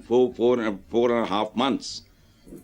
4.5 months।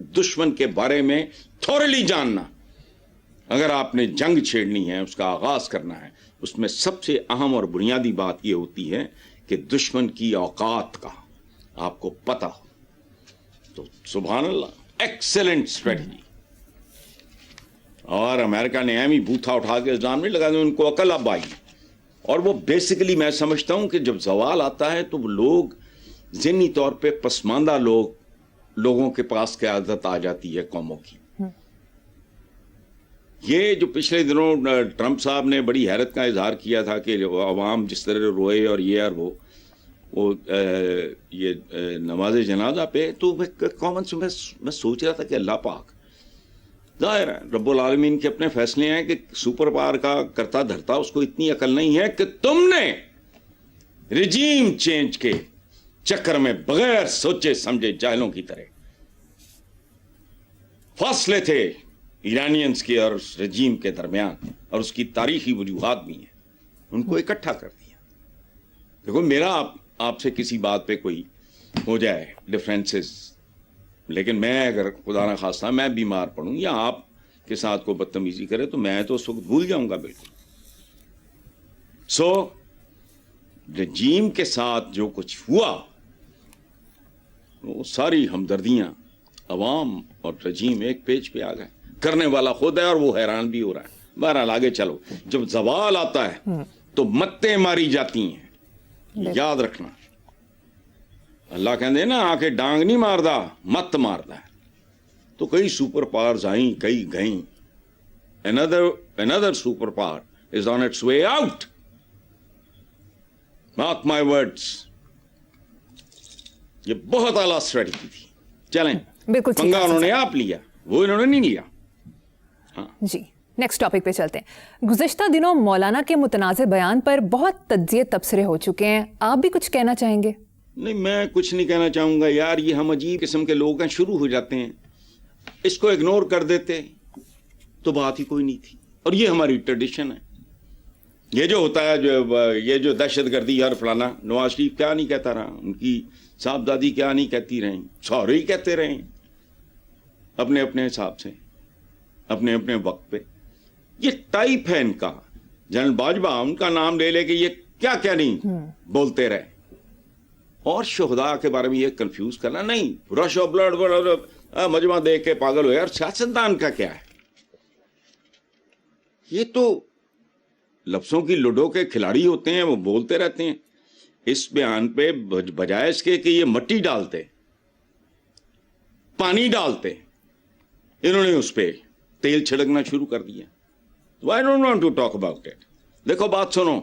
دشمن کے بارے میں تھورلی جاننا. اگر آپ نے جنگ چھیڑنی ہے, اس کا آغاز کرنا ہے, اس میں سب سے اہم اور بنیادی بات یہ ہوتی ہے کہ دشمن کی اوقات کا آپ کو پتہ ہو. تو سبحان اللہ, ایکسلنٹ اسٹریٹجی. اور امریکہ نے اہم ہی بوتھا اٹھا کے اسلام نہیں لگا دیا, ان کو عقل اب آئی. اور وہ بیسیکلی میں سمجھتا ہوں کہ جب زوال آتا ہے تو وہ لوگ ذہنی طور پہ پسماندہ لوگوں کے پاس قیادت آ جاتی ہے قوموں کی. یہ جو پچھلے دنوں ٹرمپ صاحب نے بڑی حیرت کا اظہار کیا تھا کہ عوام جس طرح روئے اور یہ اور وہ یہ نماز جنازہ پہ, تو میں سوچ رہا تھا کہ اللہ پاک ظاہر ہے رب العالمین کے اپنے فیصلے ہیں کہ سپر پاور کا کرتا دھرتا اس کو اتنی عقل نہیں ہے کہ تم نے رجیم چینج کے چکر میں بغیر سوچے سمجھے جاہلوں کی طرح فاصلے تھے ایرانینز کے اور اس رجیم کے درمیان, اور اس کی تاریخی وجوہات بھی ہیں, ان کو اکٹھا کر دیا. دیکھو میرا آپ سے کسی بات پہ کوئی ہو جائے ڈفرینسز, لیکن میں اگر خدا نہ خواستہ میں بیمار پڑوں یا آپ کے ساتھ کو بدتمیزی کرے تو میں تو اس وقت بھول جاؤں گا بالکل. سو رجیم کے ساتھ جو کچھ ہوا وہ ساری ہمدردیاں عوام اور رجیم ایک پیج پہ آ گئے. کرنے والا خود ہے اور وہ حیران بھی ہو رہا ہے. بہرحال آگے چلو, جب زوال آتا ہے تو متیں ماری جاتی ہیں, یاد رکھنا. اللہ کہتے ہیں نا آ کے ڈانگ نہیں ماردا, مت ماردا ہے. تو کئی سپر پاورز آئیں, کئی گئیں. another super power is on its way out. Mark my words. یہ بہت اعلیٰ اسٹریٹجی تھی. چلیں بالکل پنگا انہوں نے آپ لیا, وہ انہوں نے نہیں لیا. جی نیکسٹ ٹاپک پہ چلتے ہیں. گزشتہ دنوں مولانا کے متنازع بیان پر بہت تجزیے تبصرے ہو چکے ہیں, آپ بھی کچھ کہنا چاہیں گے؟ نہیں, میں کچھ نہیں کہنا چاہوں گا یار. یہ ہم عجیب قسم کے لوگ ہیں, شروع ہو جاتے ہیں, اس کو اگنور کر دیتے تو بات ہی کوئی نہیں تھی. اور یہ ہماری ٹریڈیشن ہے. یہ جو ہوتا ہے یہ جو دہشت گردی اور فلانا, نواز شریف کیا نہیں کہتا رہا, ان کی صاحبزادی کیا نہیں کہتی رہیں, سارے ہی کہتے رہیں اپنے اپنے حساب سے اپنے اپنے وقت پہ. یہ ٹائپ ہے ان کا. جنرل باجوہ ان کا نام لے لے کہ یہ کیا کیا نہیں بولتے رہے. اور شہداء کے بارے میں یہ کنفیوز کرنا نہیں, رش آف بلڈ مجمع دیکھ کے پاگل ہوئے. اور سیاستدان کا کیا ہے, یہ تو لفظوں کی لوڈو کے کھلاڑی ہوتے ہیں, وہ بولتے رہتے ہیں. اس بیان پہ بجائے اس کے کہ یہ مٹی ڈالتے, پانی ڈالتے, انہوں نے اس پہ تیل چھڑکنا شروع کر دیا. I don't want to talk about it. دیکھو بات سنو,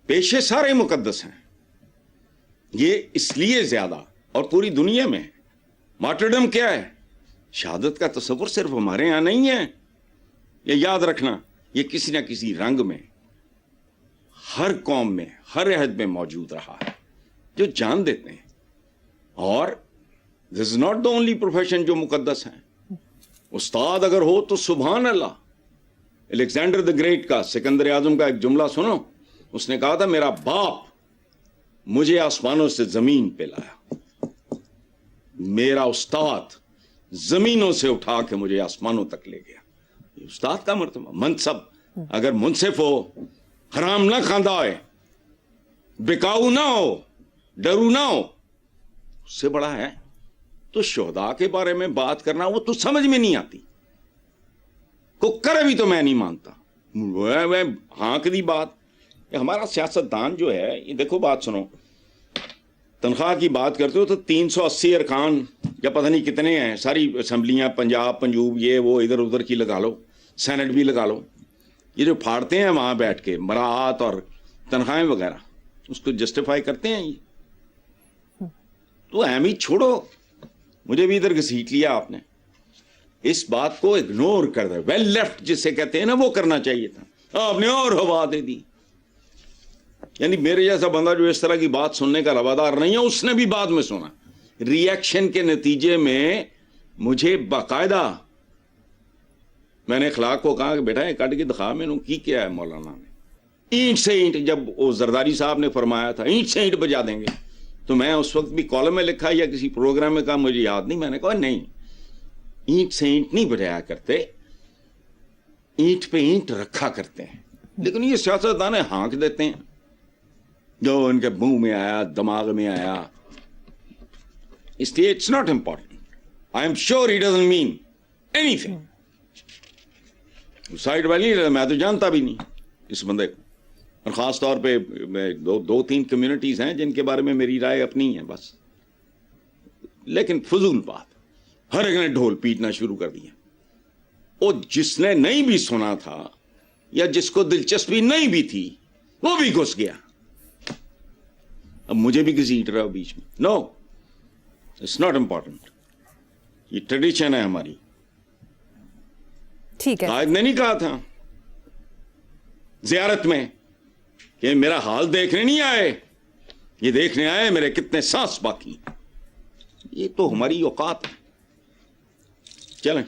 پیشے سارے مقدس ہیں, یہ اس لیے زیادہ اور پوری دنیا میں. مارٹرڈم کیا ہے, شہادت کا تصور صرف ہمارے یہاں نہیں ہے. یہ یاد رکھنا, یہ کسی نہ کسی رنگ میں ہر قوم میں ہر عہد میں موجود رہا ہے, جو جان دیتے ہیں. اور this is not the only profession جو مقدس ہیں. استاد اگر ہو تو سبحان اللہ. الیگزینڈر دی گریٹ کا, سکندر اعظم کا ایک جملہ سنو. اس نے کہا تھا میرا باپ مجھے آسمانوں سے زمین پہ لایا, میرا استاد زمینوں سے اٹھا کے مجھے آسمانوں تک لے گیا. یہ استاد کا مرتبہ. منصب اگر منصف ہو, حرام نہ کھاندہ ہوئے, بکاؤ نہ ہو, ڈرو نہ ہو, اس سے بڑا ہے. تو شہداء کے بارے میں بات کرنا وہ تو سمجھ میں نہیں آتی. کو کرے بھی تو میں نہیں مانتا. ہاں کی بات. ہمارا سیاستدان جو ہے, یہ دیکھو بات سنو, تنخواہ کی بات کرتے ہو تو 380 ارکان یا پتہ نہیں کتنے ہیں, ساری اسمبلیاں پنجاب پنجوب یہ وہ ادھر ادھر کی لگا لو, سینٹ بھی لگا لو. یہ جو پھاڑتے ہیں وہاں بیٹھ کے مراعات اور تنخواہیں وغیرہ, اس کو جسٹیفائی کرتے ہیں. یہ تو اہم ہی چھوڑو, مجھے بھی ادھر گھسیٹ لیا آپ نے. اس بات کو اگنور کر دے. ویل لیفٹ جسے کہتے ہیں نا, وہ کرنا چاہیے تھا. آپ نے اور ہوا دے دی. یعنی میرے جیسا بندہ جو اس طرح کی بات سننے کا روادار نہیں ہے, اس نے بھی بعد میں سنا. ریئیکشن کے نتیجے میں مجھے باقاعدہ میں نے اخلاق کو کہا کہ بیٹا یہ کٹ کے دکھا میں نے کی کیا ہے. مولانا نے اینٹ سے اینٹ, جب وہ زرداری صاحب نے فرمایا تھا اینٹ سے اینٹ بجا دیں گے, تو میں اس وقت بھی کالم میں لکھا یا کسی پروگرام میں کہا, مجھے یاد نہیں, میں نے کہا نہیں, اینٹ سے اینٹ نہیں بجایا کرتے, اینٹ پہ اینٹ رکھا کرتے ہیں. لیکن یہ سیاستدان ہانک دیتے ہیں, جو ان کے منہ میں آیا, دماغ میں آیا, اس لیے it's not important. I am sure he doesn't mean anything. Side والی میں تو جانتا بھی نہیں اس بندے کو, اور خاص طور پہ دو تین کمیونٹیز ہیں جن کے بارے میں میری رائے اپنی ہے بس. لیکن فضول بات, ہر ایک نے ڈھول پیٹنا شروع کر دیا. اور جس نے نہیں بھی سنا تھا یا جس کو دلچسپی نہیں بھی تھی وہ بھی گھس گیا. اب مجھے بھی گھسیٹ رہا بیچ میں. نو, اٹس ناٹ امپورٹنٹ. یہ ٹریڈیشن ہے ہماری. ٹھیک ہے, قائد نے نہیں کہا تھا زیارت میں کہ میرا حال دیکھنے نہیں آئے, یہ دیکھنے آئے میرے کتنے سانس باقی. یہ تو ہماری اوقات ہے. چلیں.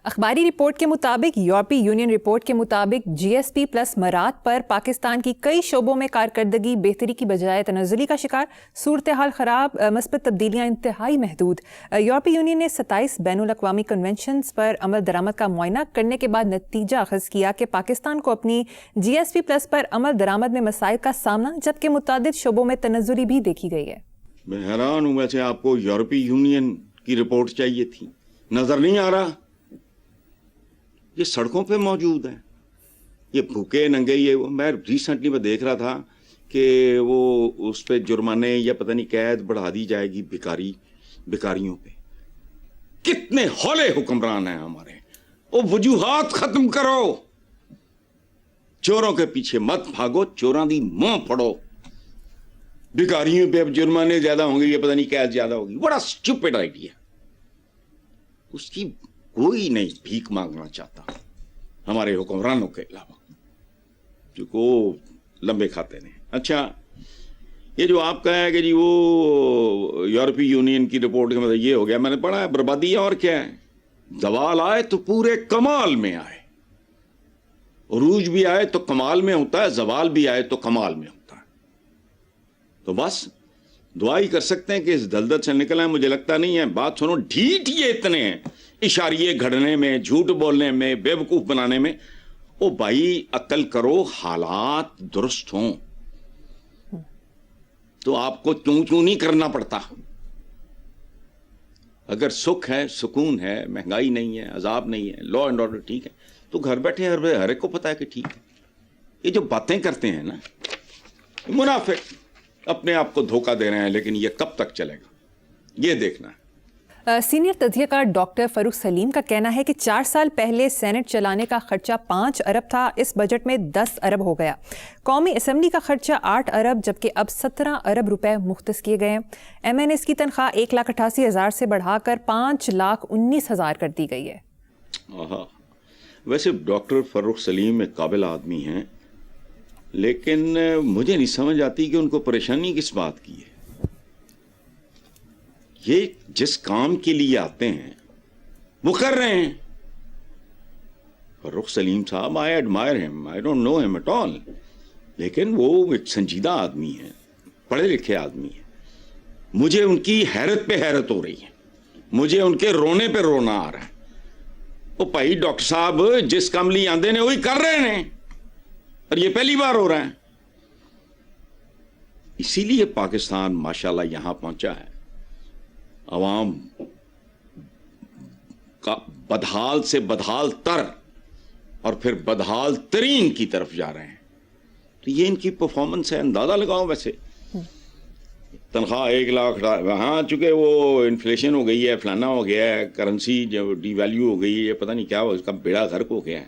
اخباری رپورٹ کے مطابق, یورپی یونین رپورٹ کے مطابق, جی ایس پی پلس مراعات پر پاکستان کی کئی شعبوں میں کارکردگی بہتری کی بجائے تنزلی کا شکار. صورتحال خراب, مثبت تبدیلیاں انتہائی محدود. یورپی یونین نے 27 بین الاقوامی کنونشنز پر عمل درآمد کا معائنہ کرنے کے بعد نتیجہ اخذ کیا کہ پاکستان کو اپنی جی ایس پی پلس پر عمل درآمد میں مسائل کا سامنا, جبکہ متعدد شعبوں میں تنزلی بھی دیکھی گئی ہے. میں حیران ہوں, ویسے آپ کو یورپی یونین کی رپورٹ چاہیے تھی, نظر نہیں آ رہا. یہ سڑکوں پہ موجود ہے, یہ بھوکے ننگے. یہ میں ریسنٹلی میں دیکھ رہا تھا کہ وہ اس پہ جرمانے یا پتہ نہیں قید بڑھا دی جائے گی بیکاریوں پہ. کتنے ہولے حکمران ہیں ہمارے. وہ وجوہات ختم کرو, چوروں کے پیچھے مت بھاگو, چوراں دی منہ پڑو. بیکاریوں پہ اب جرمانے زیادہ ہوں گے یا پتہ نہیں قید زیادہ ہوگی. بڑا اسٹوپڈ آئیڈیا. اس کی کوئی نہیں بھیک مانگنا چاہتا ہمارے حکمرانوں کے علاوہ, جو کو لمبے کھاتے ہیں. اچھا, یہ جو آپ کا ہے کہ جی وہ یورپی یونین کی رپورٹ کا مطلب یہ ہو گیا, میں نے پڑھا ہے بربادی اور کیا ہے. زوال آئے تو پورے کمال میں آئے, عروج بھی آئے تو کمال میں ہوتا ہے, زوال بھی آئے تو کمال میں ہوتا ہے. تو بس دعا ہی کر سکتے ہیں کہ اس دلدل سے نکل آئے. مجھے لگتا نہیں ہے. بات سنو, ڈھیٹ یہ اتنے ہیں اشاریے گھڑنے میں, جھوٹ بولنے میں, بے وقوف بنانے میں. او بھائی عقل کرو, حالات درست ہوں تو آپ کو چوں نہیں کرنا پڑتا. اگر سکھ ہے, سکون ہے, مہنگائی نہیں ہے, عذاب نہیں ہے, لا اینڈ آرڈر ٹھیک ہے, تو گھر بیٹھے ہر ایک کو پتا ہے کہ ٹھیک ہے. یہ جو باتیں کرتے ہیں نا منافق, اپنے آپ کو دھوکہ دے رہے ہیں. لیکن یہ کب تک چلے گا یہ دیکھنا ہے. سینئر تجزیہ کار ڈاکٹر فاروق سلیم کا کہنا ہے کہ 4 سال پہلے سینٹ چلانے کا خرچہ 5 ارب تھا, اس بجٹ میں 10 ارب ہو گیا. قومی اسمبلی کا خرچہ 8 ارب جبکہ اب 17 ارب روپے مختص کیے گئے ہیں. ایم این ایس کی تنخواہ 1,88,000 سے بڑھا کر 5,19,000 کر دی گئی ہے. ویسے ڈاکٹر فاروق سلیم ایک قابل آدمی ہیں, لیکن مجھے نہیں سمجھ آتی کہ ان کو پریشانی کس بات کی ہے. یہ جس کام کے لیے آتے ہیں وہ کر رہے ہیں. فاروق سلیم صاحب, آئی ایڈمائر ہم, آئی ڈونٹ نو ہم ایٹ آل, لیکن وہ ایک سنجیدہ آدمی ہے, پڑھے لکھے آدمی ہے. مجھے ان کی حیرت پہ حیرت ہو رہی ہے, مجھے ان کے رونے پہ رونا آ رہا ہے. وہ بھائی ڈاکٹر صاحب جس کام لیے آندے نے وہی کر رہے ہیں, اور یہ پہلی بار ہو رہا ہے. اسی لیے پاکستان ماشاءاللہ یہاں پہنچا ہے. عوام کا بدحال سے بدحال تر اور پھر بدحال ترین کی طرف جا رہے ہیں. تو یہ ان کی پرفارمنس ہے. اندازہ لگاؤ, ویسے تنخواہ 1 لاکھ, ہاں چونکہ وہ انفلیشن ہو گئی ہے, فلانا ہو گیا ہے, کرنسی جو ڈی ویلیو ہو گئی ہے, پتہ نہیں کیا ہو, اس کا بیڑا غرق ہو گیا ہے.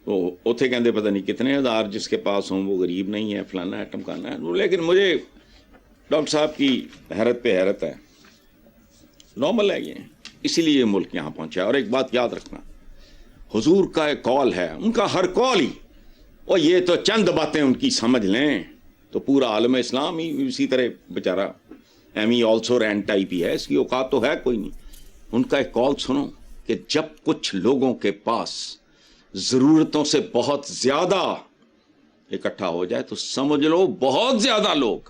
تو اتنے کہتے پتہ نہیں کتنے ہزار جس کے پاس ہوں وہ غریب نہیں ہے, فلانا ہے ٹمکانا ہے. لیکن مجھے ڈاکٹر صاحب کی حیرت پہ حیرت ہے. نارمل ہے یہ, اسی لیے یہ ملک یہاں پہنچا ہے. اور ایک بات یاد رکھنا, حضور کا ایک قول ہے, ان کا ہر قول ہی, اور یہ تو چند باتیں ان کی سمجھ لیں تو پورا عالم اسلام ہی اسی طرح بیچارہ ایمی آلسو رینٹ ٹائپ ہی ہے, اس کی اوقات تو ہے کوئی نہیں. ان کا ایک قول سنو کہ جب کچھ لوگوں کے پاس ضرورتوں سے بہت زیادہ اکٹھا ہو جائے تو سمجھ لو بہت زیادہ لوگ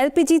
LPG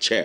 6,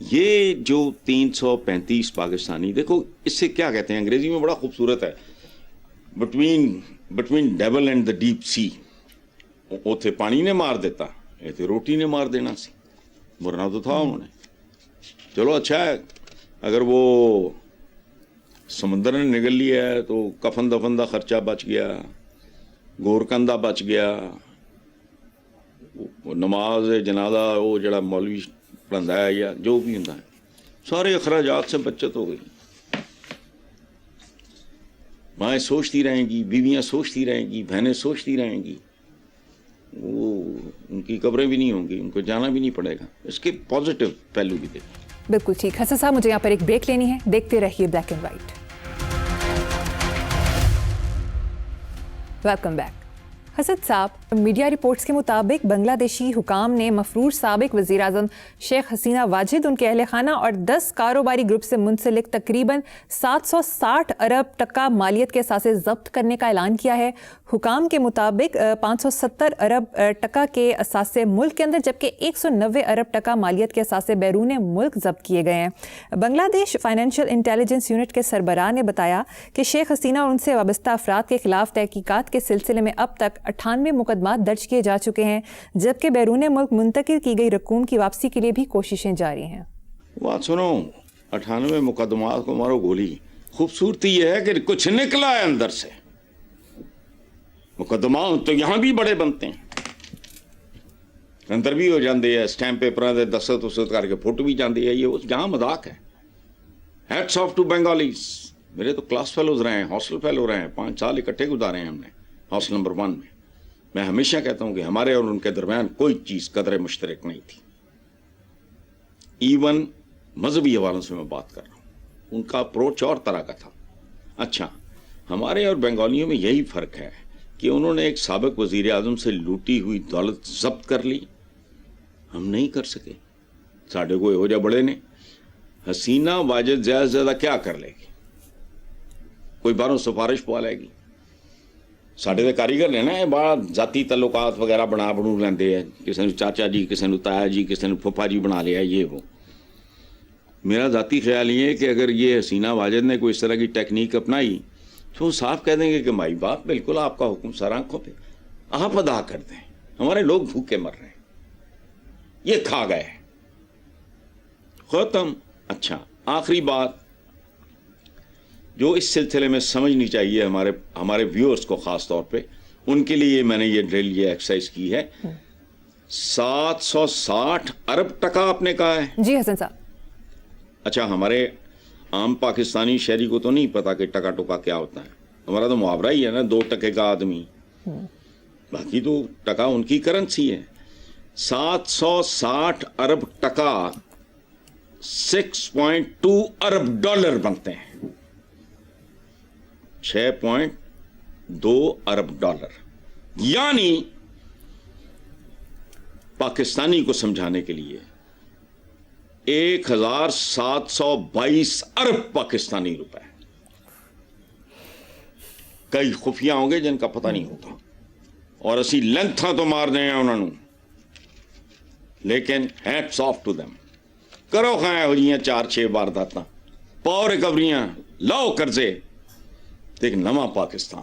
یہ جو 335 پاکستانی، دیکھو اس سے کیا کہتے ہیں انگریزی میں بڑا خوبصورت ہے، between devil and the deep sea, اوتھے پانی نے مار دیتا، ایتھے روٹی نے مار دینا سی، مرنا تو تھا انہوں نے. چلو اچھا ہے، اگر وہ سمندر نے نگل لیا ہے تو کفن دفن دا خرچہ بچ گیا، گورکندہ بچ گیا، نماز جنازہ وہ جڑا مولوی پڑھندا ہے یا جو بھی ہوندا ہے، سارے اخراجات سے بچت ہو گئی. مائیں سوچتی رہیں گی، بیویاں سوچتی رہیں گی، بہنیں سوچتی رہیں گی، وہ ان کی قبریں بھی نہیں ہوں گی، ان کو جانا بھی نہیں پڑے گا. اس کے پازیٹیو پہلو بھی دیکھیں. بالکل ٹھیک. حسن صاحب مجھے یہاں پر ایک بریک لینی ہے، دیکھتے رہیے black and white. Welcome back. Hasan صاحب، میڈیا رپورٹس کے مطابق بنگلہ دیشی حکام نے مفرور سابق وزیر اعظم شیخ حسینہ واجد، ان کے اہل خانہ اور 10 کاروباری گروپ سے منسلک تقریباً 760 ارب ٹکا مالیت کے اثاثے ضبط کرنے کا اعلان کیا ہے. حکام کے مطابق 570 ارب ٹکا کے اثاثے ملک کے اندر، جبکہ 190 ارب ٹکا مالیت کے اثاثے بیرون ملک ضبط کیے گئے ہیں. بنگلہ دیش فائنینشیل انٹیلیجنس یونٹ کے سربراہ نے بتایا کہ شیخ حسینہ اور ان سے وابستہ افراد کے خلاف تحقیقات کے سلسلے میں اب تک 98 مقدمات درج کیے جا چکے ہیں، جبکہ بیرون ملک منتقل کی گئی رقوم کی واپسی کے لیے بھی کوششیں جاری ہیں. بات سنو، 98 مقدمات کو مارو گولی. خوبصورتی یہ ہے کہ کچھ نکلا ہے اندر سے. مقدمات تو یہاں بھی بڑے بنتے ہیں، اندر بھی ہو جاندے ہیں، سٹیمپ پیپراں دے دستخط وسط کر کے فوٹو بھی جاندے ہیں. یہ جہاں مذاق ہے. Hats off to Bengalis. میرے تو کلاس فیلوز رہے ہیں، ہاسٹل فیلو رہے ہیں، 5 سال اکٹھے گزارے ہیں ہم نے ہاسٹل نمبر 1 میں. میں ہمیشہ کہتا ہوں کہ ہمارے اور ان کے درمیان کوئی چیز قدر مشترک نہیں تھی. ایون مذہبی حوالوں سے میں بات کر رہا ہوں، ان کا اپروچ اور طرح کا تھا. اچھا، ہمارے اور بنگالیوں میں یہی فرق ہے کہ انہوں نے ایک سابق وزیر اعظم سے لوٹی ہوئی دولت ضبط کر لی، ہم نہیں کر سکے. ساڈے کو یہو جہ بڑے نے. حسینہ واجد زیادہ سے زیادہ کیا کر لے گی؟ کوئی باہروں سفارش پوا لے گی؟ ساڈے دے کاریگر نے نا بڑا ذاتی تعلقات وغیرہ بنو لیندے ہیں، کسی نے چاچا جی، کسی نے تایا جی، کسی نے پھپھا جی بنا لیا، یہ وہ. میرا ذاتی خیال یہ ہے کہ اگر یہ حسینہ واجد نے کوئی اس طرح کی ٹیکنیک اپنائی تو وہ صاف کہہ دیں گے کہ مائی باپ بالکل آپ کا حکم سر آنکھوں پہ، آپ ادا کر دیں، ہمارے لوگ بھوکے مر رہے ہیں، یہ کھا گئے، ختم. اچھا، آخری بات جو اس سلسلے میں سمجھنی چاہیے ہمارے ویورز کو، خاص طور پہ ان کے لیے میں نے یہ ڈرل، یہ ایکسرسائز کی ہے. 760 ارب ٹکا آپ نے کہا ہے؟ جی حسن صاحب. اچھا، ہمارے عام پاکستانی شہری کو تو نہیں پتا کہ ٹکا ٹکا کیا ہوتا ہے. ہمارا تو محاورہ ہی ہے نا، 2 ٹکے کا آدمی. باقی تو ٹکا ان کی کرنسی ہے. 760 ارب ٹکا 6.2 ارب ڈالر بنتے ہیں. 6.2 ارب ڈالر. یعنی پاکستانی کو سمجھانے کے لیے 1722 ارب پاکستانی روپے. کئی خفیہ ہوں گے جن کا پتہ نہیں ہوتا، اور اسی لینتھاں تو مار دیں انہوں نے، لیکن ہیٹس آف ٹو دیم. کرو خائیں ہو جیاں 4-6 وارداتاں، پاؤ ریکوریاں، لاؤ قرضے، ایک نواں پاکستان،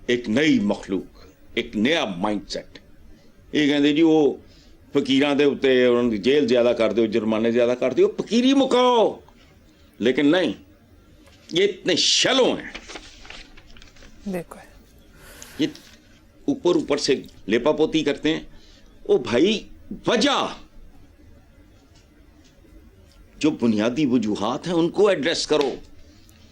ایک نئی مخلوق، ایک نیا مائنڈ سیٹ. یہ کہتے جی وہ فقیراں دے اتے انہوں نے جیل زیادہ کر دو، جرمانے زیادہ کر دو، فقیری مکاؤ. لیکن نہیں، یہ اتنے شلو ہیں، بالکل یہ اوپر سے لیپا پوتی کرتے ہیں. او بھائی، وجہ جو بنیادی وجوہات ہیں ان کو ایڈریس کرو.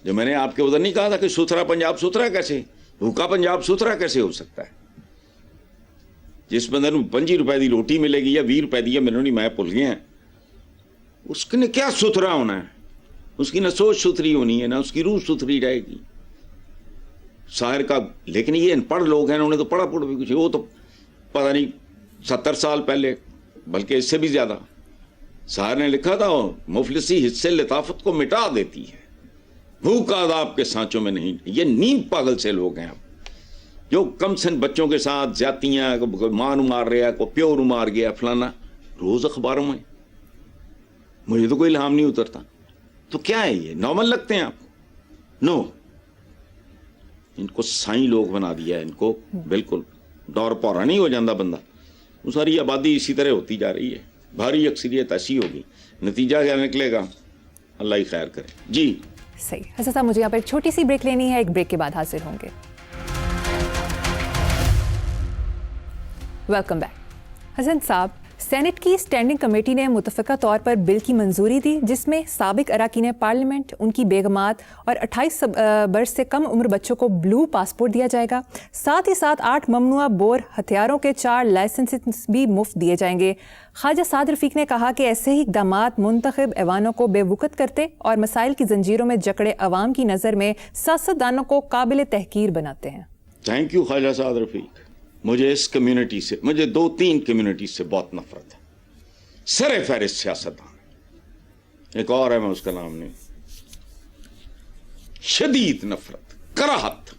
جو میں نے آپ کے ادھر نہیں کہا تھا کہ ستھرا پنجاب ستھرا کیسے، بھوکا پنجاب ستھرا کیسے ہو سکتا ہے؟ جس بندے نو 25 روپے دی روٹی ملے گی یا 20 روپے دی، میں نہیں، میں بھول گیا، اس نے کیا ستھرا ہونا ہے؟ اس کی نہ سوچ ستھری ہونی ہے، نہ اس کی روح ستھری رہے گی. شاعر کا، لیکن یہ ان پڑھ لوگ ہیں، انہوں نے تو پڑھا بھی کچھ، وہ تو پتہ نہیں 70 سال پہلے، بلکہ اس سے بھی زیادہ. شاعر نے لکھا تھا، مفلسی حصے لطافت کو مٹا دیتی ہے، بھوک عذاب کے سانچوں میں نہیں. یہ نیم پاگل سے لوگ ہیں اب، جو کم سن بچوں کے ساتھ زیادتیاں، ماں نو مار رہا ہے، کو پیو نو مار گیا فلانا. روز اخباروں میں, مجھے تو کوئی الہام نہیں اترتا. تو کیا ہے یہ نارمل لگتے ہیں آپ؟ نو, ان کو سائیں لوگ بنا دیا ہے, ان کو بالکل دور پورا نہیں ہو جاتا بندہ. وہ ساری آبادی اسی طرح ہوتی جا رہی ہے, بھاری اکثریت ایسی ہوگی, نتیجہ کیا نکلے گا اللہ ہی خیر کرے. جی صحیح. حسن صاحب مجھے یہاں پر ایک چھوٹی سی بریک لینی ہے, ایک بریک کے بعد حاضر ہوں گے. Welcome back. حسن صاحب, سینٹ کی اسٹینڈنگ کمیٹی نے متفقہ طور پر بل کی منظوری دی جس میں سابق اراکین پارلیمنٹ, ان کی بیگمات اور 28 برس سے کم عمر بچوں کو بلو پاسپورٹ دیا جائے گا. ساتھ ہی ساتھ 8 ممنوعہ بور ہتھیاروں کے 4 لائسنس بھی مفت دیے جائیں گے. خواجہ سعد رفیق نے کہا کہ ایسے ہی اقدامات منتخب ایوانوں کو بے وقت کرتے اور مسائل کی زنجیروں میں جکڑے عوام کی نظر میں سیاستدانوں کو قابل تحقیر بناتے ہیں. تھینک یو خواجہ سعد رفیق. مجھے اس کمیونٹی سے, مجھے 2-3 کمیونٹی سے بہت نفرت ہے. سر فہرست سیاستدان, ایک اور ہے میں اس کا نام نہیں, شدید نفرت, کراہت.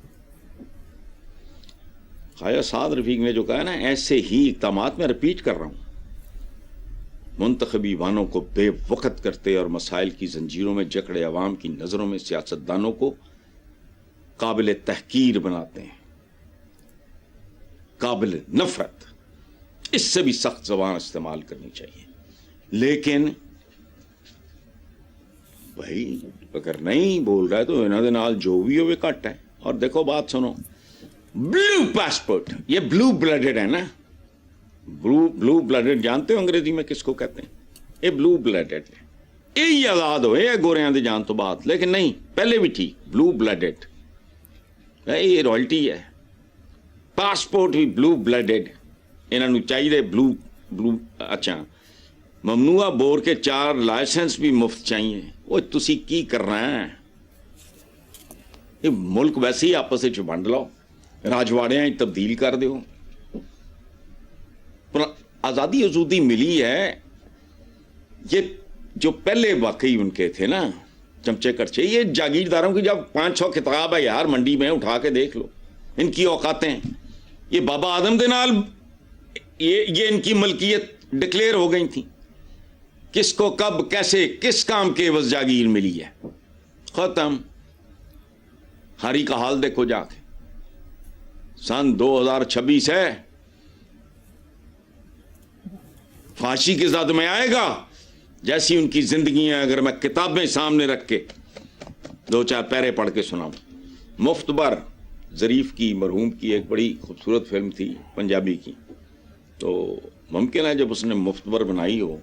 خواجہ سعد رفیق نے جو کہا نا, ایسے ہی اقدامات میں رپیٹ کر رہا ہوں, منتخبی وانوں کو بے وقت کرتے اور مسائل کی زنجیروں میں جکڑے عوام کی نظروں میں سیاستدانوں کو قابل تحقیر بناتے ہیں, قابل نفرت. اس سے بھی سخت زبان استعمال کرنی چاہیے. لیکن بھائی اگر نہیں بول رہا ہے تو انہوں نے نال جو بھی ہوئے کٹ ہے. اور دیکھو بات سنو, بلو پاسپورٹ, یہ بلو بلڈڈ ہے نا, بلو بلڈڈ جانتے ہو انگریزی میں کس کو کہتے ہیں؟ یہ بلو بلڈڈ ہے. یہی آزاد ہوئے گوریاں دے جان تو بات, لیکن نہیں پہلے بھی تھی بلو بلڈڈ. یہ رائلٹی ہے. پاسپورٹ بھی بلو بلڈڈ, انہوں چاہیے بلو. اچھا, ممنوعہ بور کے 4 لائسنس بھی مفت چاہیے. وہ تسی کی کر رہے ہیں؟ یہ ملک ویسے ہی آپس سے ونڈ لو, راجواڑیاں تبدیل کر دیو. آزادی آزودی ملی ہے, یہ جو پہلے واقعی ان کے تھے نا چمچے کرچے, یہ جاگیرداروں کی جب 500 کتاب ہے یار منڈی میں, اٹھا کے دیکھ لو ان کی اوقاتیں. یہ بابا آدم دے نال یہ ان کی ملکیت ڈکلیئر ہو گئی تھی. کس کو کب کیسے کس کام کے عوض جاگیر ملی ہے, ختم. ہری کا حال دیکھو جا کے, سن 2026 ہے, پھانسی کی زد میں آئے گا. جیسی ان کی زندگی ہے, اگر میں کتابیں سامنے رکھ کے 2-4 پیرے پڑھ کے سناؤں. مفت بر ظریف کی, مرحوم کی ایک بڑی خوبصورت فلم تھی پنجابی کی, تو ممکن ہے جب اس نے مفت بر بنائی ہو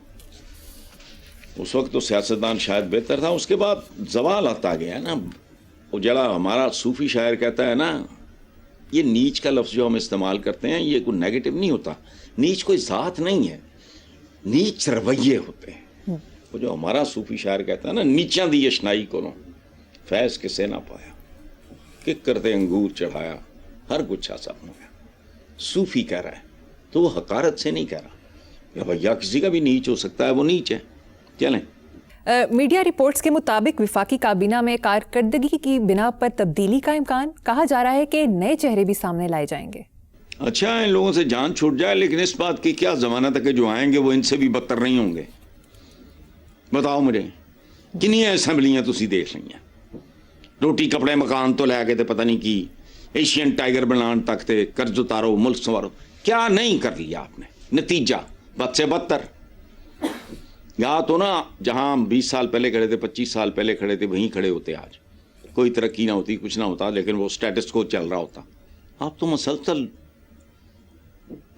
اس وقت تو سیاستدان شاید بہتر تھا. اس کے بعد زوال آتا گیا نا. وہ جڑا ہمارا صوفی شاعر کہتا ہے نا, یہ نیچ کا لفظ جو ہم استعمال کرتے ہیں یہ کوئی نیگیٹو نہیں ہوتا. نیچ کوئی ذات نہیں ہے, نیچ رویے ہوتے ہیں. وہ جو ہمارا صوفی شاعر کہتا ہے نا, نیچاں دی اشنائی کو فیض کسے نہ پایا, کک کرتے انگور چڑھایا, ہر گچھا سب ہو گیا. صوفی کہہ رہا ہے تو وہ حقارت سے نہیں کہہ رہا. یا بھیا کسی کا بھی نیچ ہو سکتا ہے, وہ نیچ ہے. چلیں. میڈیا رپورٹس کے مطابق وفاقی کابینہ میں کارکردگی کی بنا پر تبدیلی کا امکان. کہا جا رہا ہے کہ نئے چہرے بھی سامنے لائے جائیں گے. اچھا, ان لوگوں سے جان چھوٹ جائے, لیکن اس بات کی کیا ضمانت ہے کہ جو آئیں گے وہ ان سے بھی بدتر نہیں ہوں گے؟ بتاؤ مجھے, کنیاں اسمبلیاں تسی دیکھ لیں, روٹی کپڑے مکان تو لے کے تے پتہ نہیں کی ایشین ٹائیگر بنان تک تے قرض اتارو ملک سنوارو, کیا نہیں کر لیا آپ نے؟ نتیجہ بد سے بدتر. یا تو نا جہاں 20 سال پہلے کھڑے تھے, 25 سال پہلے کھڑے تھے, وہیں کھڑے ہوتے آج. کوئی ترقی نہ ہوتی, کچھ نہ ہوتا, لیکن وہ سٹیٹس کو چل رہا ہوتا. آپ تو مسلسل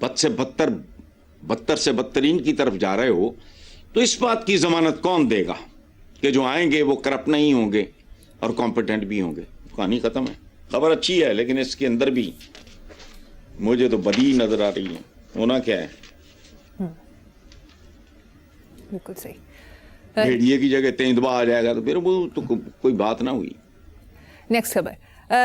بد سے بدتر, بدتر سے بدترین کی طرف جا رہے ہو. تو اس بات کی ضمانت کون دے گا کہ جو آئیں گے وہ کرپٹ نہیں ہوں گے اور کمپیٹنٹ بھی ہوں گے؟ کہانی ختم ہے. خبر اچھی ہے لیکن اس کے اندر بھی مجھے تو بدی نظر آ رہی ہے. ہونا کیا ہے؟ بالکل صحیح. بھیڑیے کی جگہ تیندوا آ جائے گا تو پھر وہ تو کوئی بات نہ ہوئی. نیکسٹ خبر.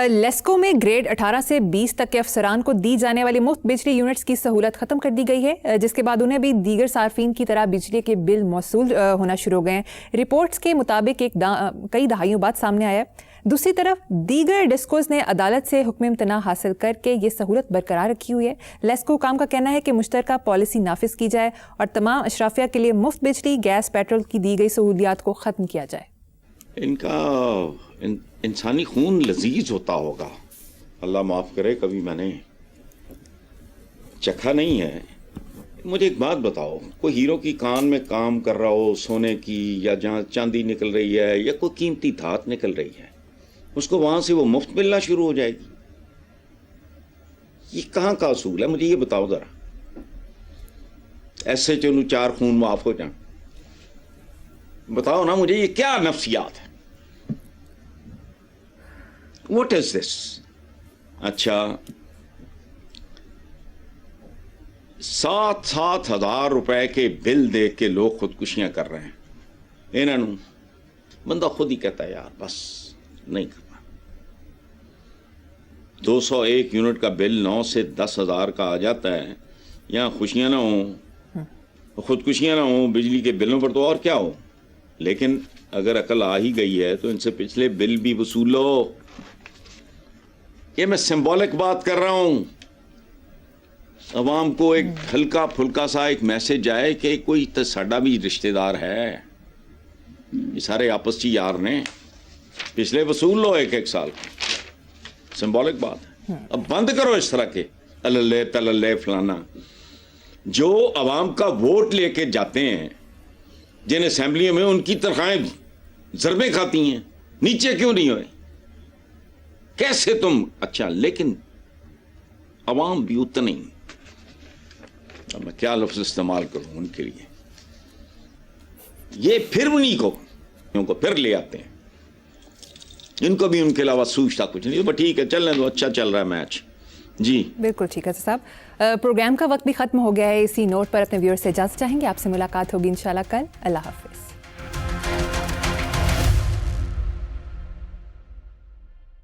لیسکو میں گریڈ 18 سے 20 تک کے افسران کو دی جانے والی مفت بجلی یونٹس کی سہولت ختم کر دی گئی ہے, جس کے بعد انہیں بھی دیگر صارفین کی طرح بجلی کے بل موصول ہونا شروع ہو گئے ہیں. رپورٹس کے مطابق کئی دہائیوں بعد سامنے آیا ہے دوسری طرف دیگر ڈسکوز نے عدالت سے حکم امتناع حاصل کر کے یہ سہولت برقرار رکھی ہوئی ہے. لیسکو حکام کا کہنا ہے کہ مشترکہ پالیسی نافذ کی جائے اور تمام اشرافیہ کے لیے مفت بجلی، گیس، پیٹرول کی دی گئی سہولیات کو ختم کیا جائے. ان کا انسانی خون لذیذ ہوتا ہوگا، اللہ معاف کرے، کبھی میں نے چکھا نہیں ہے. مجھے ایک بات بتاؤ، کوئی ہیرو کی کان میں کام کر رہا ہو، سونے کی یا جہاں چاندی نکل رہی ہے یا کوئی قیمتی دھات نکل رہی ہے، اس کو وہاں سے وہ مفت ملنا شروع ہو جائے گی؟ یہ کہاں کا اصول ہے؟ مجھے یہ بتاؤ ذرا. ایسے چلو 4 خون معاف ہو جائیں، بتاؤ نا مجھے یہ کیا نفسیات ہے؟ واٹ از دس؟ اچھا 7,000 روپے کے بل دے کے لوگ خودکشیاں کر رہے ہیں. انہوں بندہ خود ہی کہتا ہے یار بس نہیں کرنا. 201 یونٹ کا بل 9 سے 10,000 کا آ جاتا ہے. یہاں خوشیاں نہ ہوں، خودکشیاں نہ ہوں بجلی کے بلوں پر تو اور کیا ہو. لیکن اگر عقل آ ہی گئی ہے تو ان سے پچھلے بل بھی وصول لو. یہ میں سمبولک بات کر رہا ہوں. عوام کو ایک ہلکا پھلکا سا ایک میسج آئے کہ کوئی تو ساڈا بھی رشتہ دار ہے، یہ سارے آپس چی یار نے، پچھلے وصول لو 1 سال کا. سمبولک بات ہے. اب بند کرو اس طرح کے اللہ تللے فلانا. جو عوام کا ووٹ لے کے جاتے ہیں جن اسمبلیوں میں، ان کی تنخواہیں ضربیں کھاتی ہیں، نیچے کیوں نہیں ہوئے؟ کیسے تم؟ اچھا لیکن عوام بھی اتنا ہی، اب میں کیا لفظ استعمال کروں ان کے لیے، یہ پھر انہیں کو پھر لے آتے ہیں. ان کو بھی ان کے علاوہ سوچتا کچھ نہیں. بس ٹھیک ہے چلنے دو، اچھا چل رہا ہے میچ. جی بالکل ٹھیک ہے صاحب. پروگرام کا وقت بھی ختم ہو گیا ہے. اسی نوٹ پر اپنے ویور سے اجازت چاہیں گے. آپ سے ملاقات ہوگی انشاءاللہ کل. اللہ حافظ.